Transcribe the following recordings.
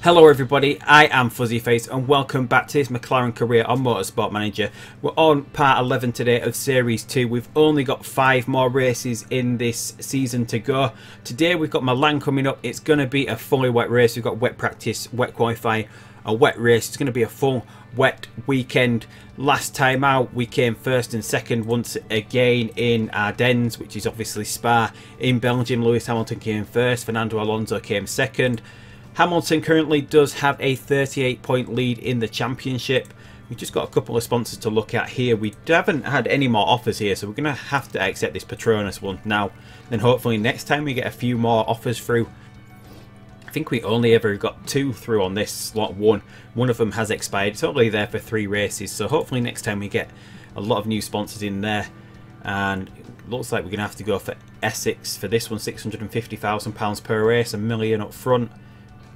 Hello everybody, I am Fuzzyface and welcome back to this McLaren career on Motorsport Manager. We're on part 11 today of Series 2. We've only got 5 more races in this season to go. Today we've got Milan coming up. It's going to be a fully wet race. We've got wet practice, wet qualifying, a wet race. It's going to be a full wet weekend. Last time out we came first and second once again in Ardennes, which is obviously Spa. In Belgium, Lewis Hamilton came first, Fernando Alonso came second. Hamilton currently does have a 38-point lead in the championship. We've just got a couple of sponsors to look at here. We haven't had any more offers here, so we're going to have to accept this Petronas one now. Then hopefully next time we get a few more offers through. I think we only ever got 2 through on this slot 1. One of them has expired. It's only there for 3 races, so hopefully next time we get a lot of new sponsors in there. And it looks like we're going to have to go for Essex for this one. £650,000 per race, $1 million up front.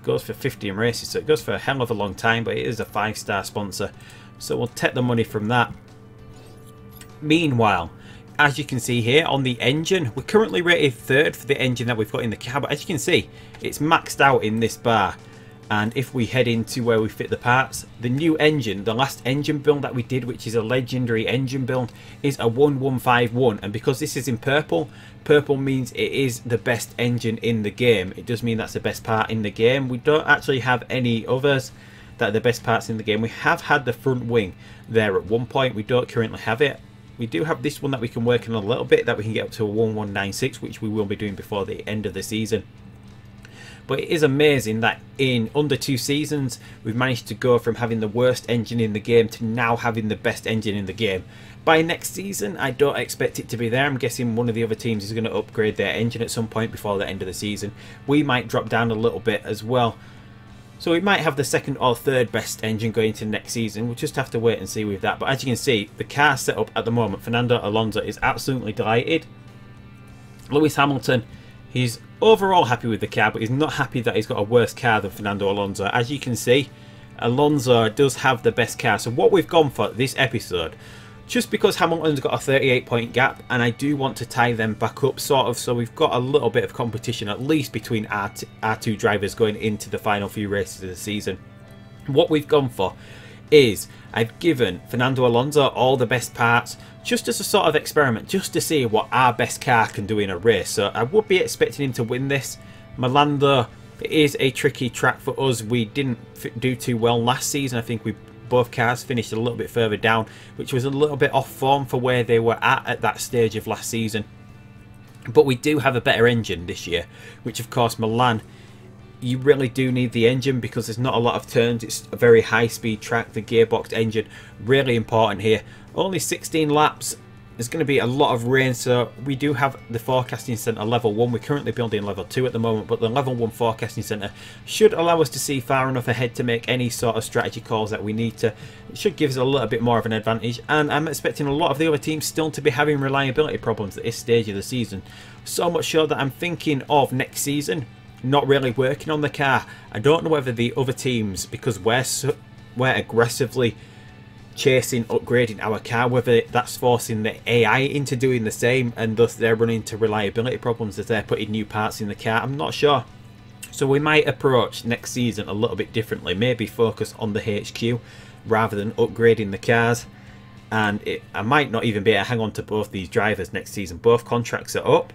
Goes for 15 races, so it goes for a hell of a long time, but it is a 5-star sponsor, so we'll take the money from that. Meanwhile, as you can see here on the engine, we're currently rated 3rd for the engine that we've got in the car, but as you can see, it's maxed out in this bar. And if we head into where we fit the parts, the new engine, the last engine build that we did, which is a legendary engine build, is a 1151. And because this is in purple, purple means it is the best engine in the game. It does mean that's the best part in the game. We don't actually have any others that are the best parts in the game. We have had the front wing there at one point. We don't currently have it. We do have this one that we can work on a little bit, that we can get up to a 1196, which we will be doing before the end of the season. But it is amazing that in under 2 seasons, we've managed to go from having the worst engine in the game to now having the best engine in the game. By next season, I don't expect it to be there. I'm guessing one of the other teams is going to upgrade their engine at some point before the end of the season. We might drop down a little bit as well. So we might have the 2nd or 3rd best engine going into next season. We'll just have to wait and see with that. But as you can see, the car setup at the moment, Fernando Alonso is absolutely delighted. Lewis Hamilton, he's overall happy with the car, but he's not happy that he's got a worse car than Fernando Alonso. As you can see, Alonso does have the best car. So what we've gone for this episode, just because Hamilton's got a 38-point gap, and I do want to tie them back up sort of, so we've got a little bit of competition at least between our two drivers going into the final few races of the season. What we've gone for is I've given Fernando Alonso all the best parts just as a sort of experiment, just to see what our best car can do in a race. So I would be expecting him to win this. Milan, though, it is a tricky track for us. We didn't do too well last season. I think both cars finished a little bit further down, which was a little bit off form for where they were at that stage of last season. But we do have a better engine this year, which of course Milan, you really do need the engine because there's not a lot of turns. It's a very high speed track. The gearbox engine, really important here. Only 16 laps. There's going to be a lot of rain, so we do have the forecasting centre level 1. We're currently building level 2 at the moment, but the level 1 forecasting centre should allow us to see far enough ahead to make any sort of strategy calls that we need to. It should give us a little bit more of an advantage, and I'm expecting a lot of the other teams still to be having reliability problems at this stage of the season. So much so that I'm thinking of next season not really working on the car. I don't know whether the other teams, because we're aggressively chasing upgrading our car, whether that's forcing the AI into doing the same, and thus they're running into reliability problems as they're putting new parts in the car. I'm not sure. So we might approach next season a little bit differently, maybe focus on the HQ rather than upgrading the cars. And I might not even be able to hang on to both these drivers next season. Both contracts are up,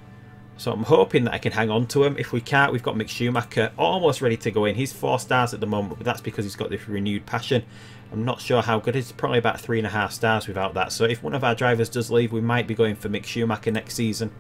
so I'm hoping that I can hang on to him. If we can't, we've got Mick Schumacher almost ready to go in. He's 4 stars at the moment, but that's because he's got this renewed passion. I'm not sure how good. It's probably about 3.5 stars without that. So if one of our drivers does leave, we might be going for Mick Schumacher next season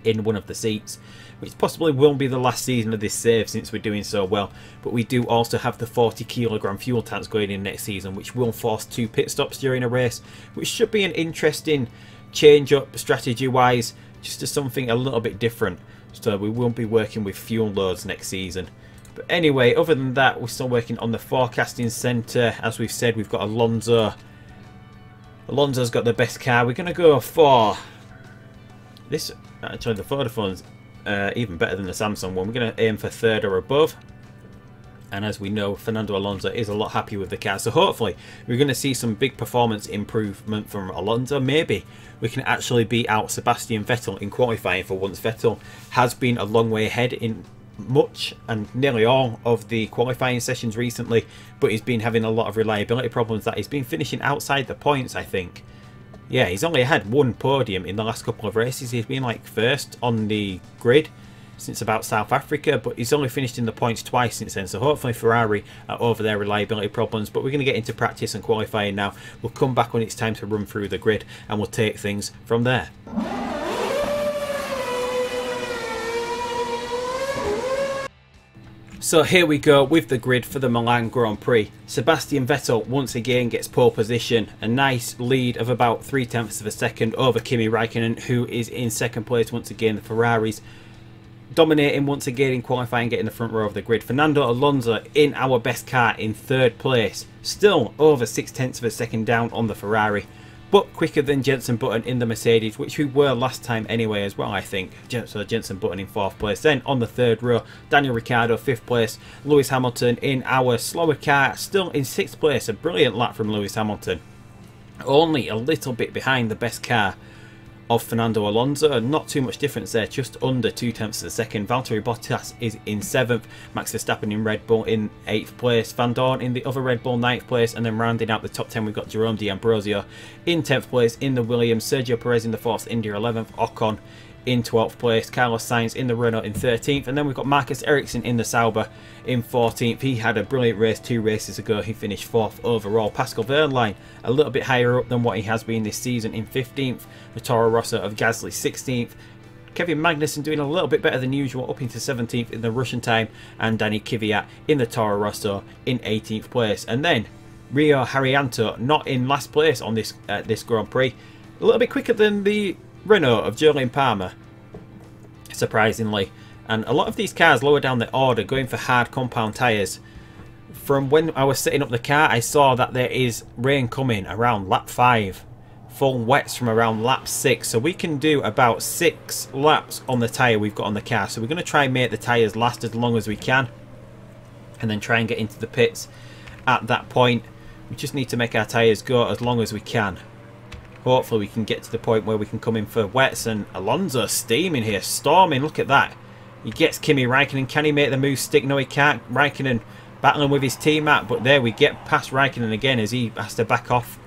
in one of the seats, which possibly will be the last season of this save since we're doing so well. But we do also have the 40-kilogram fuel tanks going in next season, which will force 2 pit stops during a race, which should be an interesting change up strategy wise, just to something a little bit different. So we won't be working with fuel loads next season. But anyway, other than that, we're still working on the forecasting centre. As we've said, we've got Alonso. Alonso's got the best car. We're going to go for this. Actually, the Vodafone's even better than the Samsung one. We're going to aim for 3rd or above. And as we know, Fernando Alonso is a lot happier with the car. So hopefully we're going to see some big performance improvement from Alonso. Maybe we can actually beat out Sebastian Vettel in qualifying for once. Vettel has been a long way ahead in much and nearly all of the qualifying sessions recently, but he's been having a lot of reliability problems that he's been finishing outside the points, I think. Yeah, he's only had one podium in the last couple of races. He's been like first on the grid since about South Africa, but he's only finished in the points twice since then. So hopefully Ferrari are over their reliability problems. But we're going to get into practice and qualifying now. We'll come back when it's time to run through the grid and we'll take things from there. So here we go with the grid for the Milan Grand Prix. Sebastian Vettel once again gets pole position. A nice lead of about 0.3 of a second over Kimi Raikkonen, who is in second place once again. The Ferraris dominating once again in qualifying, getting the front row of the grid. Fernando Alonso in our best car in third place. Still over 0.6 of a second down on the Ferrari, but quicker than Jenson Button in the Mercedes, which we were last time anyway as well, I think. So Jenson Button in fourth place. Then on the third row, Daniel Ricciardo fifth place. Lewis Hamilton in our slower car, still in sixth place. A brilliant lap from Lewis Hamilton. Only a little bit behind the best car of Fernando Alonso. Not too much difference there, just under 0.2 of a second. Valtteri Bottas is in 7th, Max Verstappen in Red Bull in 8th place, Van Dorn in the other Red Bull 9th place, and then rounding out the top 10 we've got Jerome D'Ambrosio in 10th place in the Williams, Sergio Perez in the 4th, India 11th, Ocon in 12th place, Carlos Sainz in the Renault in 13th, and then we've got Marcus Ericsson in the Sauber in 14th. He had a brilliant race 2 races ago. He finished 4th overall. Pascal Wehrlein a little bit higher up than what he has been this season in 15th. The Toro Rosso of Gasly 16th. Kevin Magnussen doing a little bit better than usual, up into 17th in the Russian time, and Danny Kvyat in the Toro Rosso in 18th place. And then Rio Haryanto not in last place on this Grand Prix, a little bit quicker than the Renault of Jolyon Palmer, surprisingly. And a lot of these cars lower down the order going for hard compound tyres. From when I was setting up the car, I saw that there is rain coming around lap 5. Full wets from around lap 6. So we can do about 6 laps on the tyre we've got on the car. So we're going to try and make the tyres last as long as we can, and then try and get into the pits at that point. We just need to make our tyres go as long as we can. Hopefully we can get to the point where we can come in for wets. And Alonso steaming here, storming, look at that. He gets Kimi Raikkonen. Can he make the move stick? No, he can't. Raikkonen battling with his teammate, but there we get past Raikkonen again as he has to back off,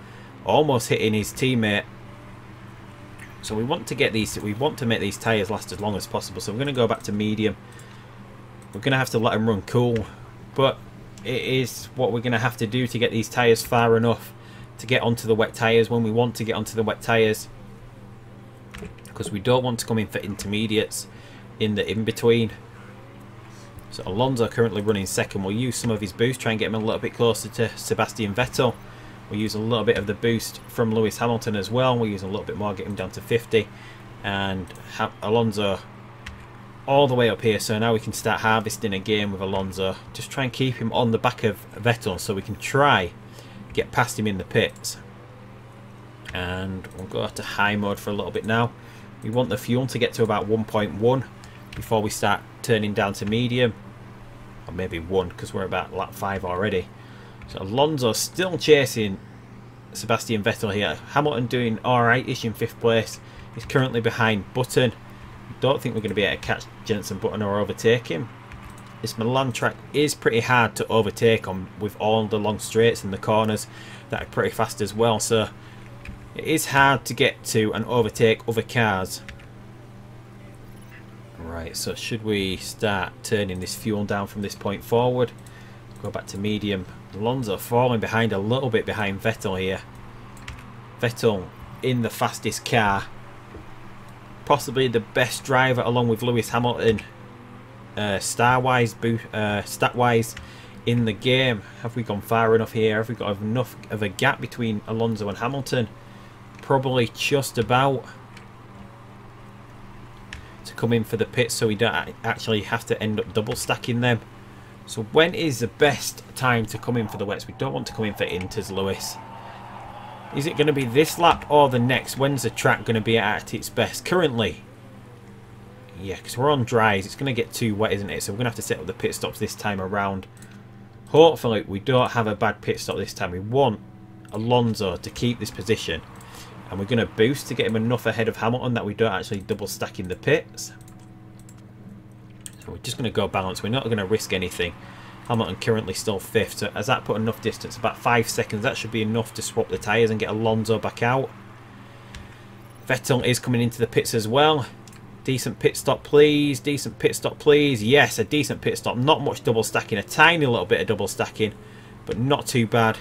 almost hitting his teammate. So we want to get these, we want to make these tyres last as long as possible. So we're going to go back to medium. We're going to have to let them run cool, but it is what we're going to have to do to get these tyres far enough to get onto the wet tyres when we want to get onto the wet tyres, because we don't want to come in for intermediates in the in-between. So Alonso currently running second. We'll use some of his boost, try and get him a little bit closer to Sebastian Vettel. We'll use a little bit of the boost from Lewis Hamilton as well. We'll use a little bit more, get him down to 50. And Alonso all the way up here. So now we can start harvesting again with Alonso. Just try and keep him on the back of Vettel so we can try get past him in the pits. And we'll go to high mode for a little bit now. We want the fuel to get to about 1.1 before we start turning down to medium. Or maybe 1, because we're about lap 5 already. So Alonso still chasing Sebastian Vettel here. Hamilton doing alright-ish in 5th place. He's currently behind Button. Don't think we're going to be able to catch Jenson Button or overtake him. This Milan track is pretty hard to overtake on, with all the long straights and the corners that are pretty fast as well. So it is hard to get to and overtake other cars. Right, so should we start turning this fuel down from this point forward? Go back to medium. Alonso falling behind a little bit behind Vettel here. Vettel in the fastest car. Possibly the best driver along with Lewis Hamilton. Star-wise, stat-wise in the game. Have we gone far enough here? Have we got enough of a gap between Alonso and Hamilton? Probably just about to come in for the pits so we don't actually have to end up double stacking them. So when is the best time to come in for the wets? We don't want to come in for inters, Lewis. Is it going to be this lap or the next? When's the track going to be at its best? Currently, yeah, because we're on dries. It's going to get too wet, isn't it? So we're going to have to set up the pit stops this time around. Hopefully, we don't have a bad pit stop this time. We want Alonso to keep this position. And we're going to boost to get him enough ahead of Hamilton that we don't actually double stack in the pits. We're just going to go balance. We're not going to risk anything. Hamilton currently still 5th. So has that put enough distance? About 5 seconds. That should be enough to swap the tyres and get Alonso back out. Vettel is coming into the pits as well. Decent pit stop, please. Decent pit stop, please. Yes, a decent pit stop. Not much double stacking. A tiny little bit of double stacking, but not too bad.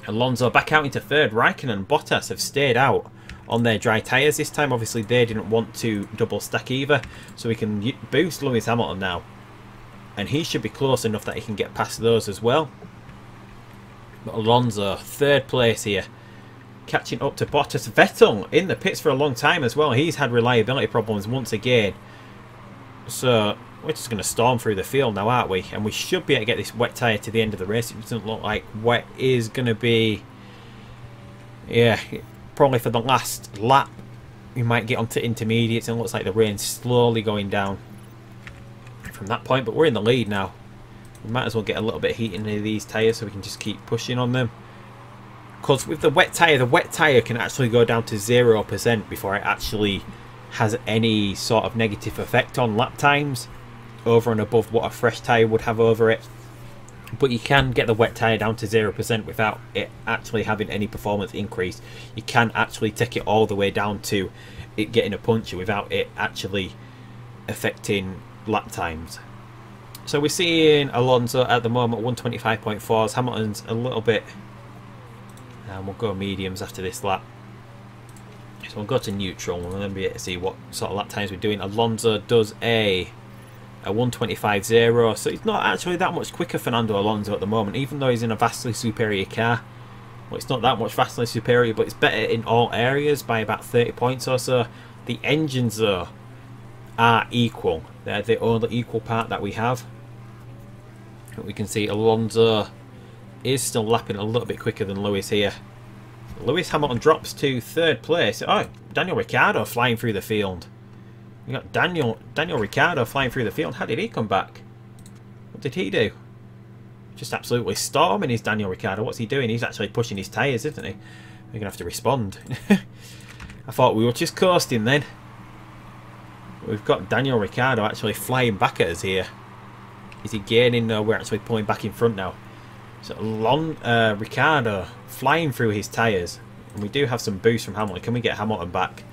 Alonso back out into 3rd. Raikkonen and Bottas have stayed out on their dry tyres this time. Obviously, they didn't want to double stack either, so we can boost Lewis Hamilton now. And he should be close enough that he can get past those as well. But Alonso, 3rd place here. Catching up to Bottas. Vettel in the pits for a long time as well. He's had reliability problems once again. So we're just going to storm through the field now, aren't we? And we should be able to get this wet tyre to the end of the race. It doesn't look like wet is going to be... Yeah, probably for the last lap. We might get onto intermediates, and it looks like the rain's slowly going down from that point. But we're in the lead now. We might as well get a little bit of heat into these tyres so we can just keep pushing on them. Because with the wet tyre can actually go down to 0% before it actually has any sort of negative effect on lap times over and above what a fresh tyre would have over it. But you can get the wet tyre down to 0% without it actually having any performance increase. You can actually take it all the way down to it getting a puncture without it actually affecting lap times. So we're seeing Alonso at the moment 125.4s. Hamilton's a little bit... And we'll go mediums after this lap. So we'll go to neutral and then be able to see what sort of lap times we're doing. Alonso does a 125.0, so he's not actually that much quicker, Fernando Alonso, at the moment, even though he's in a vastly superior car. Well, it's not that much vastly superior, but it's better in all areas by about 30 points or so. The engines, though, are equal. They're the only equal part that we have. We can see Alonso is still lapping a little bit quicker than Lewis here. Lewis Hamilton drops to 3rd place. Oh, Daniel Ricciardo flying through the field. We got Daniel Ricciardo flying through the field. How did he come back? What did he do? Just absolutely storming his Daniel Ricciardo. What's he doing? He's actually pushing his tyres, isn't he? We're going to have to respond. I thought we were just coasting then. We've got Daniel Ricciardo actually flying back at us here. Is he gaining? No, we're actually pulling back in front now. So Ricciardo flying through his tyres. And we do have some boost from Hamilton. Can we get Hamilton back?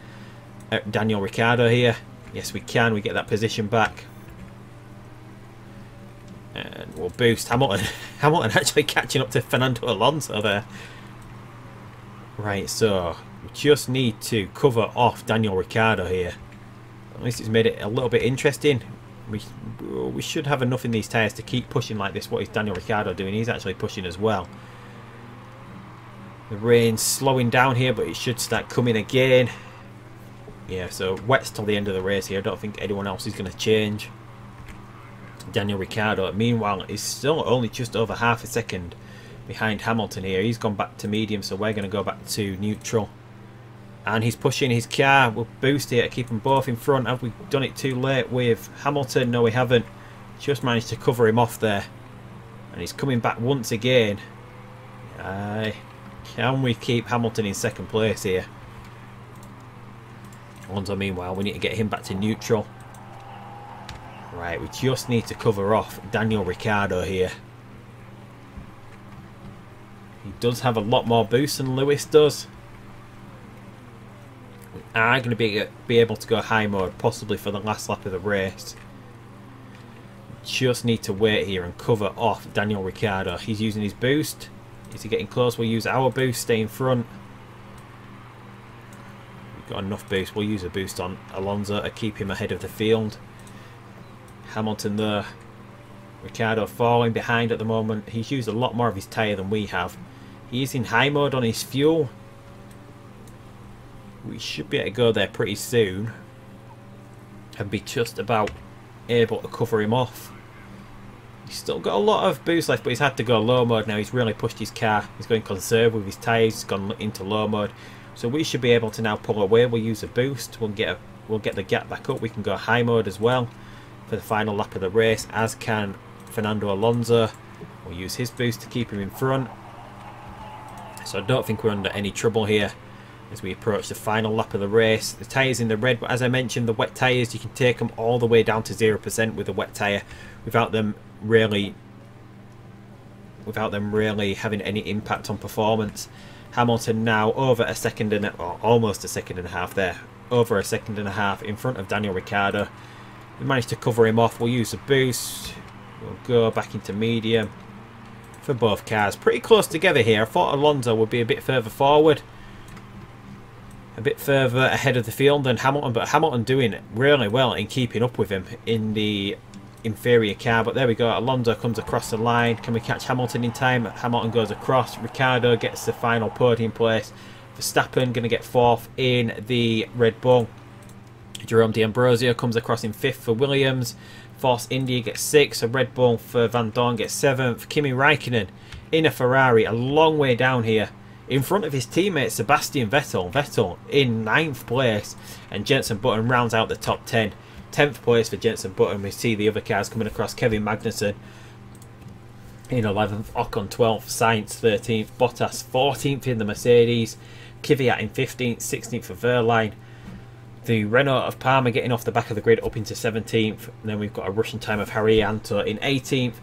Daniel Ricciardo here. Yes, we can. We get that position back. And we'll boost Hamilton. Hamilton actually catching up to Fernando Alonso there. Right, so we just need to cover off Daniel Ricciardo here. At least it's made it a little bit interesting. We should have enough in these tyres to keep pushing like this. What is Daniel Ricciardo doing? He's actually pushing as well. The rain's slowing down here, but it should start coming again. Yeah, so wets till the end of the race here. I don't think anyone else is going to change. Daniel Ricciardo, meanwhile, is still only just over half a second behind Hamilton here. He's gone back to medium, so we're going to go back to neutral. And he's pushing his car. We'll boost here to keep them both in front. Have we done it too late with Hamilton? No, we haven't. Just managed to cover him off there. And he's coming back once again. Can we keep Hamilton in 2nd place here? Alonso, meanwhile, we need to get him back to neutral. Right, we just need to cover off Daniel Ricciardo here. He does have a lot more boost than Lewis does. We are going to be able to go high mode, possibly for the last lap of the race. Just need to wait here and cover off Daniel Ricciardo. He's using his boost. Is he getting close? We'll use our boost, stay in front. We've got enough boost. We'll use a boost on Alonso to keep him ahead of the field. Hamilton there. Ricciardo falling behind at the moment. He's used a lot more of his tyre than we have. He's in high mode on his fuel. We should be able to go there pretty soon and be just about able to cover him off. He's still got a lot of boost left, but he's had to go low mode now. He's really pushed his car. He's going conserve with his tyres. He's gone into low mode. So we should be able to now pull away. We'll use a boost. We'll get the gap back up. We can go high mode as well for the final lap of the race, as can Fernando Alonso. We'll use his boost to keep him in front. So I don't think we're under any trouble here. as we approach the final lap of the race. The tyres in the red, but as I mentioned, the wet tyres, you can take them all the way down to 0% with a wet tyre without them really having any impact on performance. Hamilton now over a second and or almost a second and a half there, over a second and a half in front of Daniel Ricciardo. We managed to cover him off. We'll use the boost. We'll go back into medium for both cars. Pretty close together here. I thought Alonso would be a bit further forward, a bit further ahead of the field than Hamilton, but Hamilton doing really well in keeping up with him in the inferior car. But there we go, Alonso comes across the line. Can we catch Hamilton in time? Hamilton goes across. Ricciardo gets the final podium place. Verstappen going to get 4th in the Red Bull. Jerome D'Ambrosio comes across in 5th for Williams. Force India gets 6th. A Red Bull for Van Dorn gets 7th. Kimi Raikkonen in a Ferrari a long way down here in front of his teammate Sebastian Vettel. Vettel in 9th place, and Jenson Button rounds out the top 10. 10th place for Jenson Button. We see the other cars coming across. Kevin Magnussen in 11th, Ocon 12th, Sainz 13th, Bottas 14th in the Mercedes, Kvyat in 15th, 16th for Verline. The Renault of Parma getting off the back of the grid up into 17th. And then we've got a Russian time of Haryanto in 18th,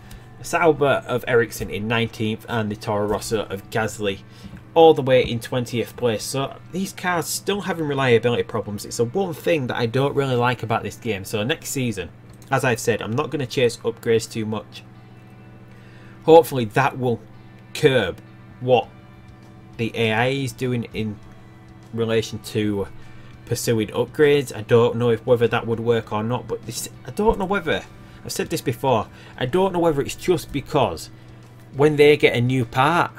Sauber of Ericsson in 19th, and the Toro Rosso of Gasly all the way in 20th place. So these cars still having reliability problems. It's the one thing that I don't really like about this game. So next season, as I've said, I'm not going to chase upgrades too much. Hopefully that will curb what the AI is doing in relation to pursuing upgrades. I don't know whether that would work or not, but this, I don't know whether, I've said this before, I don't know whether it's just because when they get a new part,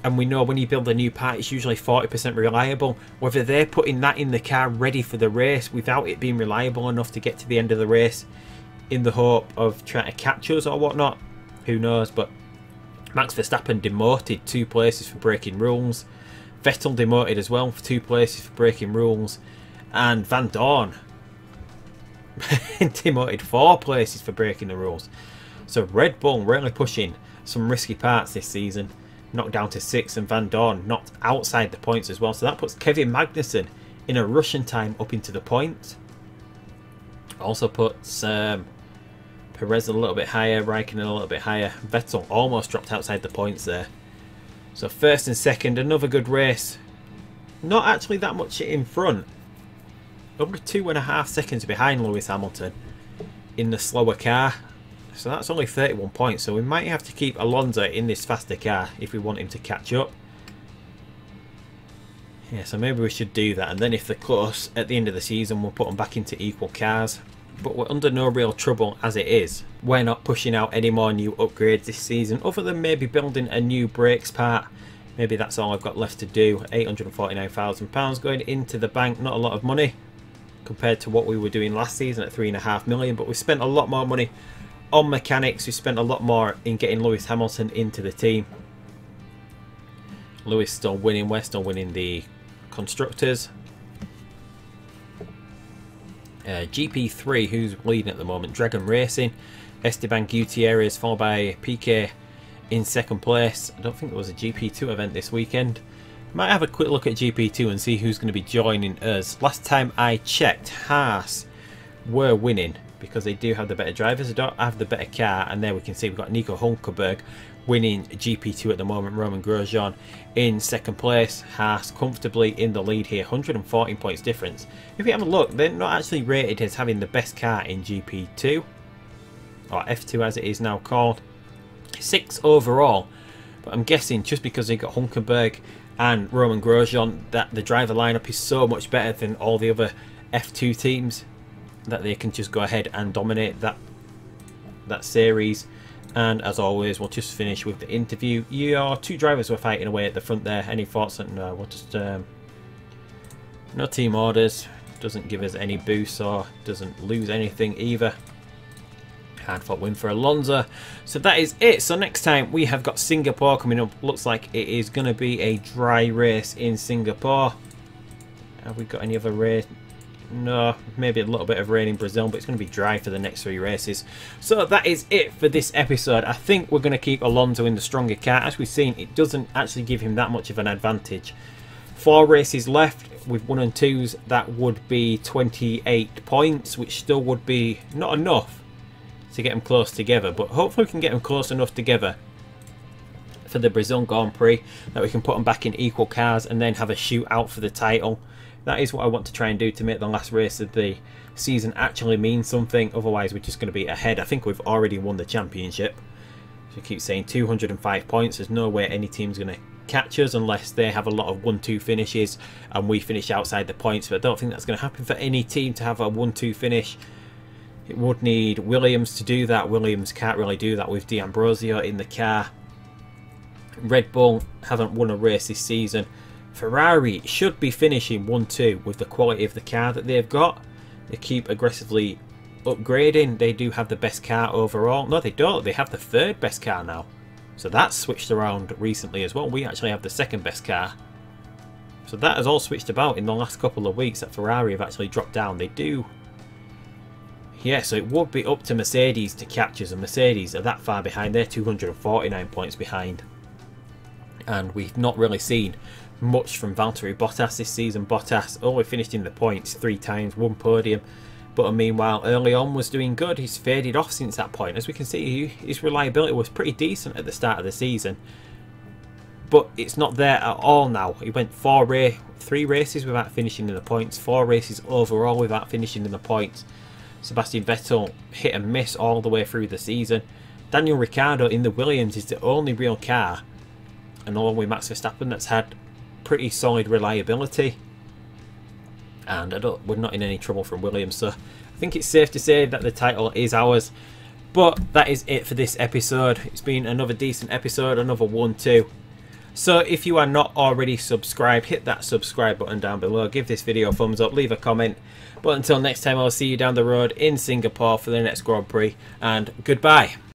and we know when you build a new part it's usually 40% reliable, whether they're putting that in the car ready for the race without it being reliable enough to get to the end of the race in the hope of trying to catch us or whatnot, who knows. But Max Verstappen demoted 2 places for breaking rules, Vettel demoted as well for 2 places for breaking rules, and Van Dorn demoted 4 places for breaking the rules. So Red Bull really pushing some risky parts this season. Knocked down to 6th, and Van Dorn knocked outside the points as well. So that puts Kevin Magnussen in a Russian time up into the points. Also puts Perez a little bit higher, Raikkonen a little bit higher. Vettel almost dropped outside the points there. So 1st and 2nd, another good race. Not actually that much in front. Over 2.5 seconds behind Lewis Hamilton in the slower car. So that's only 31 points. So we might have to keep Alonso in this faster car if we want him to catch up. Yeah, so maybe we should do that. And then if they're close at the end of the season, we'll put them back into equal cars. But we're under no real trouble as it is. We're not pushing out any more new upgrades this season, other than maybe building a new brakes part. Maybe that's all I've got left to do. £849,000 going into the bank. Not a lot of money compared to what we were doing last season at £3.5 million. But we spent a lot more money on mechanics. We spent a lot more in getting Lewis Hamilton into the team. Lewis still winning. We're still winning the constructors. GP3, who's leading at the moment? Dragon Racing, Esteban Gutierrez, followed by Piquet in 2nd place. I don't think there was a GP2 event this weekend. Might have a quick look at GP2 and see who's going to be joining us. Last time I checked, Haas were winning because they do have the better drivers. They don't have the better car, and there we can see we've got Nico Hulkenberg winning GP2 at the moment. Roman Grosjean in 2nd place. Haas comfortably in the lead here, 114 points difference. If you have a look, they're not actually rated as having the best car in GP2, or F2 as it is now called. 6th overall, but I'm guessing just because they got Hulkenberg and Roman Grosjean that the driver lineup is so much better than all the other F2 teams that they can just go ahead and dominate that series. And as always, we'll just finish with the interview. Your 2 drivers were fighting away at the front there. Any thoughts? No, we'll just no team orders. Doesn't give us any boosts or doesn't lose anything either. Hard-fought win for Alonso. So that is it. So next time we have got Singapore coming up. Looks like it is going to be a dry race in Singapore. Have we got any other race? No, maybe a little bit of rain in Brazil, but it's going to be dry for the next 3 races. So that is it for this episode. I think we're going to keep Alonso in the stronger car. As we've seen, it doesn't actually give him that much of an advantage 4 races left. With 1 and 2s, that would be 28 points, which still would be not enough to get them close together, but hopefully we can get them close enough together for the Brazil Grand Prix that we can put them back in equal cars and then have a shootout for the title. That is what I want to try and do to make the last race of the season actually mean something. Otherwise we're just going to be ahead. I think we've already won the championship. So I keep saying 205 points. There's no way any team's going to catch us unless they have a lot of 1-2 finishes and we finish outside the points, but I don't think that's going to happen for any team to have a 1-2 finish. It would need Williams to do that. Williams can't really do that with D'Ambrosio in the car. Red Bull haven't won a race this season. Ferrari should be finishing 1-2 with the quality of the car that they've got. They keep aggressively upgrading. They do have the best car overall. No, they don't. They have the 3rd best car now. So that's switched around recently as well. We actually have the 2nd best car. So that has all switched about in the last couple of weeks that Ferrari have actually dropped down. They do. Yeah, so it would be up to Mercedes to catch us. And Mercedes are that far behind. They're 249 points behind. And we've not really seen much from Valtteri Bottas this season. Bottas only finished in the points 3 times, 1 podium. But meanwhile, early on was doing good. He's faded off since that point. As we can see, his reliability was pretty decent at the start of the season. But it's not there at all now. He went 3 races without finishing in the points. 4 races overall without finishing in the points. Sebastian Vettel hit and miss all the way through the season. Daniel Ricciardo in the Williams is the only real car, and along with Max Verstappen, that's had pretty solid reliability. And we're not in any trouble from Williams, so I think it's safe to say that the title is ours. But that is it for this episode. It's been another decent episode, another 1-2. So if you are not already subscribed, hit that subscribe button down below. Give this video a thumbs up, leave a comment. But until next time, I'll see you down the road in Singapore for the next Grand Prix, and goodbye.